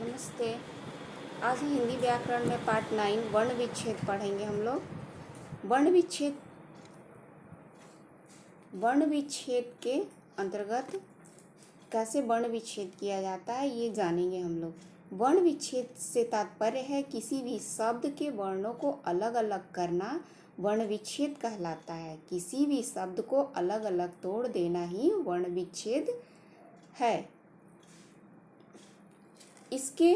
नमस्ते। आज हम हिंदी व्याकरण में पार्ट 9 वर्ण विच्छेद पढ़ेंगे हम लोग। वर्ण विच्छेद के अंतर्गत कैसे वर्ण विच्छेद किया जाता है ये जानेंगे हम लोग। वर्ण विच्छेद से तात्पर्य है किसी भी शब्द के वर्णों को अलग अलग करना वर्ण विच्छेद कहलाता है। किसी भी शब्द को अलग अलग तोड़ देना ही वर्ण विच्छेद है। इसके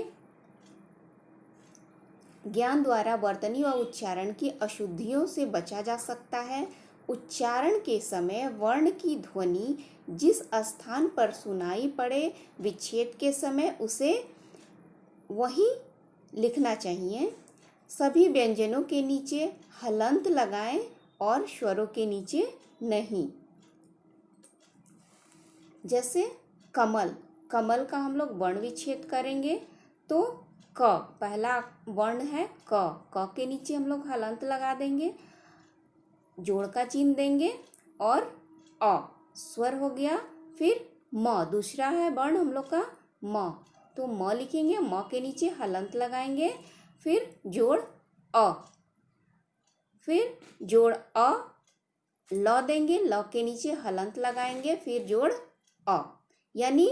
ज्ञान द्वारा वर्तनी व उच्चारण की अशुद्धियों से बचा जा सकता है। उच्चारण के समय वर्ण की ध्वनि जिस स्थान पर सुनाई पड़े विच्छेद के समय उसे वहीं लिखना चाहिए। सभी व्यंजनों के नीचे हलंत लगाएं और स्वरों के नीचे नहीं। जैसे कमल, कमल का हम लोग वर्ण विच्छेद करेंगे तो क पहला वर्ण है क के नीचे हम लोग हलंत लगा देंगे, जोड़ का चिन्ह देंगे और अ स्वर हो गया। फिर म दूसरा है वर्ण हम लोग का म, तो म लिखेंगे, म के नीचे हलंत लगाएंगे, फिर जोड़ अ, फिर जोड़ अ, ल देंगे, ल के नीचे हलंत लगाएंगे, फिर जोड़ अ, यानी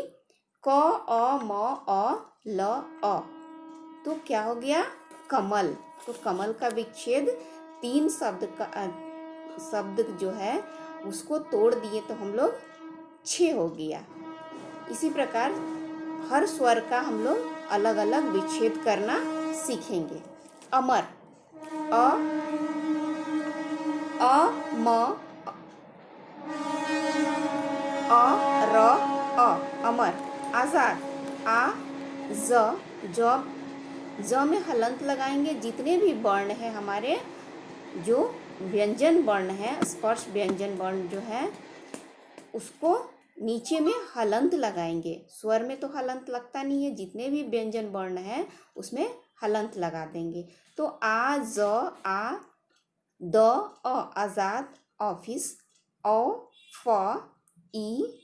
क अ म अ ल अ। तो क्या हो गया? कमल। तो कमल का विच्छेद 3 शब्द जो है उसको तोड़ दिए तो हम लोग 6 हो गया। इसी प्रकार हर स्वर का हम लोग अलग अलग विच्छेद करना सीखेंगे। अमर, अ म अ र अ, अमर। आजाद, आ ज में हलंत लगाएंगे। जितने भी वर्ण है हमारे, जो व्यंजन वर्ण है, स्पर्श व्यंजन वर्ण जो है उसको नीचे में हलंत लगाएंगे। स्वर में तो हलंत लगता नहीं है, जितने भी व्यंजन वर्ण है उसमें हलंत लगा देंगे। तो आ ज आ द अ, आजाद, ऑफिस, औ फ ई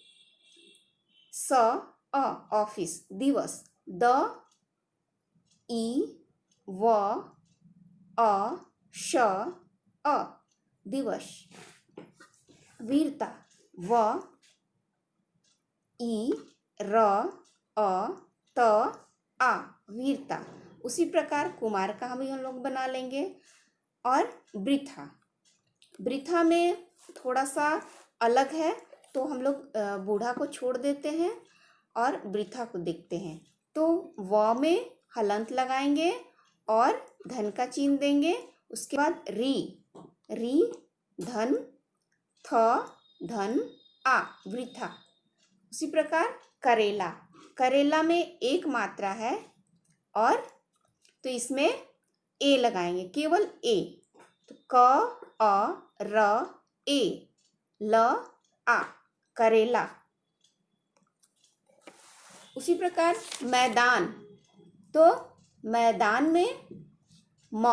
स अ, ऑफिस, दिवस, द ई व अ श अ, दिवस, वीरता, व ई र अ त आ, वीरता। उसी प्रकार कुमार का हम लोग बना लेंगे। और वृथा में थोड़ा सा अलग है, तो हम लोग बूढ़ा को छोड़ देते हैं और वृथा को देखते हैं। तो व में हलंत लगाएंगे और धन का चिन्ह देंगे। उसके बाद री धन थ धन आ, वृथा। उसी प्रकार करेला में एक मात्रा है और तो इसमें ए लगाएंगे, केवल ए। तो क अ र ए ल आ, करेला। उसी प्रकार मैदान, तो मैदान में म,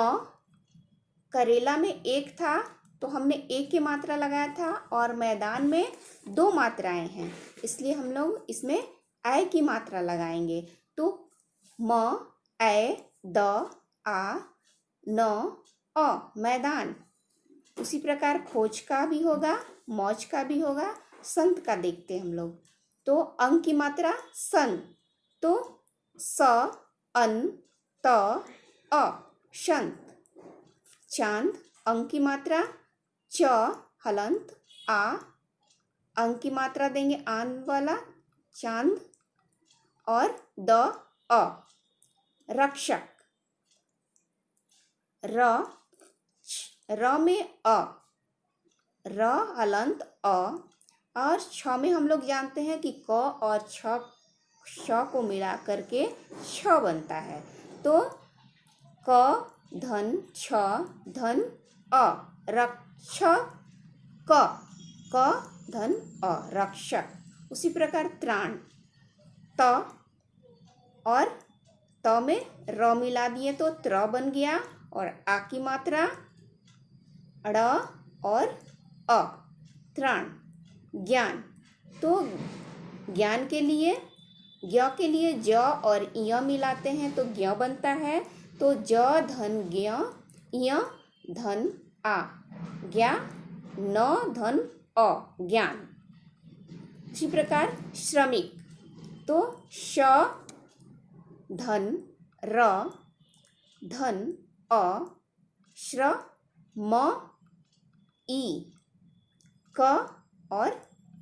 करेला में एक था तो हमने एक की मात्रा लगाया था, और मैदान में 2 मात्राएं हैं इसलिए हम लोग इसमें ऐ की मात्रा लगाएंगे। तो म ऐ द आ न अ, मैदान। उसी प्रकार खोज का भी होगा, मौज का भी होगा, संत का देखते हम लोग। तो अंक की मात्रा सन, तो स अन त अ, संत। चांद, अंक की मात्रा च हलंत आ, अंक की मात्रा देंगे आन वाला, चांद, और द अ, रक्षक, र में अ, र हलंत अ, और छ में हम लोग जानते हैं कि क और छ को मिला करके छ बनता है। तो क धन छ धन अ, क धन अ, रक्षक। उसी प्रकार त्राण, त और त में र मिला दिए तो त्र बन गया, और आ की मात्रा ड़ और अ, त्राण। ज्ञान, तो ज्ञान के लिए ज्ञ के लिए ज और य मिलाते हैं तो ज्ञ बनता है। तो ज धन ज्ञ, य धन आ, ज्ञा, न धन अ, ज्ञान। इसी प्रकार श्रमिक, तो श धन र धन अ, श्र म ई, क और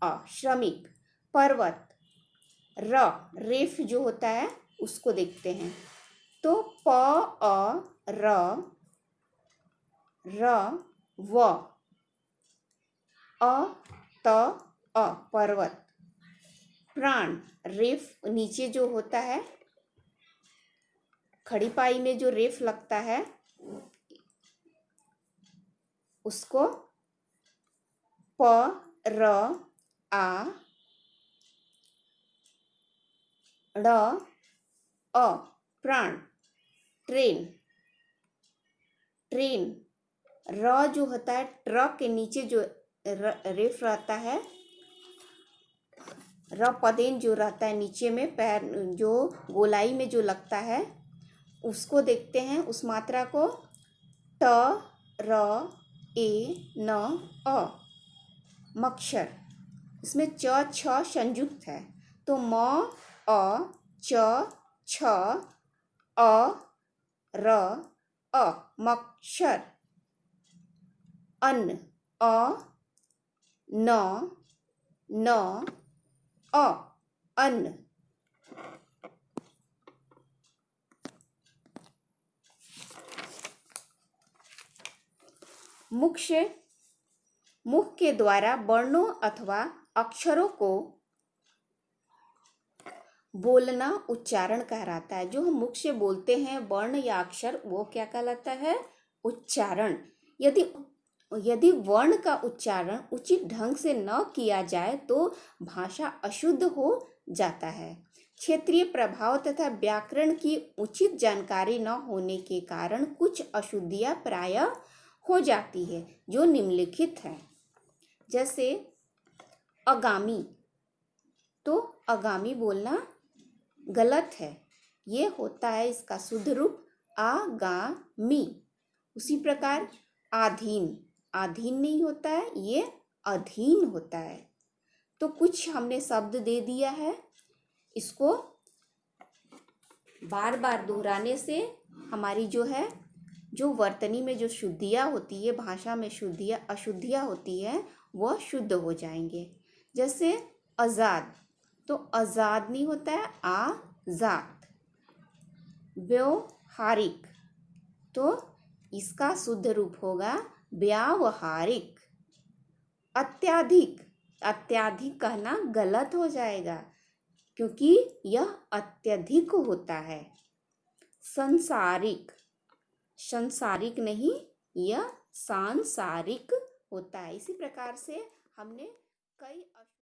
अ, श्रमिक। पर्वत, र रेफ जो होता है उसको देखते हैं तो प अ र व अ त अ, पर्वत। प्राण, रेफ नीचे जो होता है, खड़ी पाई में जो रेफ लगता है उसको प र आ ड़ अ, प्राण। ट्रेन, ट्रेन र जो होता है, ट्रक के नीचे जो रेफ रहता है, र पदेन जो रहता है नीचे में, पैर जो गोलाई में जो लगता है उसको देखते हैं, उस मात्रा को। ट र ए न अ, मक्षर। इसमें च छ संयुक्त है तो म अ च छ अ र अ, मक्षर। अन्न, अ न न अ, अन्न। मुख से, मुख के द्वारा वर्णों अथवा अक्षरों को बोलना उच्चारण कहलाता है। जो हम मुख से बोलते हैं वर्ण या अक्षर, वो क्या कहलाता है? उच्चारण। यदि वर्ण का उच्चारण उचित ढंग से न किया जाए तो भाषा अशुद्ध हो जाता है। क्षेत्रीय प्रभाव तथा व्याकरण की उचित जानकारी न होने के कारण कुछ अशुद्धियां प्रायः हो जाती है जो निम्नलिखित है। जैसे आगामी, तो आगामी बोलना गलत है, ये होता है इसका शुद्ध रूप आगामी। उसी प्रकार आधीन, आधीन नहीं होता है, ये अधीन होता है। तो कुछ हमने शब्द दे दिया है, इसको बार बार दोहराने से हमारी जो है, जो वर्तनी में जो शुद्धियाँ होती है, भाषा में शुद्धियाँ अशुद्धियाँ होती है, वह शुद्ध हो जाएंगे। जैसे आज़ाद, तो आज़ाद नहीं होता है, आज़ाद। व्यावहारिक, तो इसका शुद्ध रूप होगा व्यावहारिक। अत्याधिक, अत्याधिक कहना गलत हो जाएगा क्योंकि यह अत्यधिक होता है। संसारिक, संसारिक नहीं, यह सांसारिक होता है। इसी प्रकार से हमने कई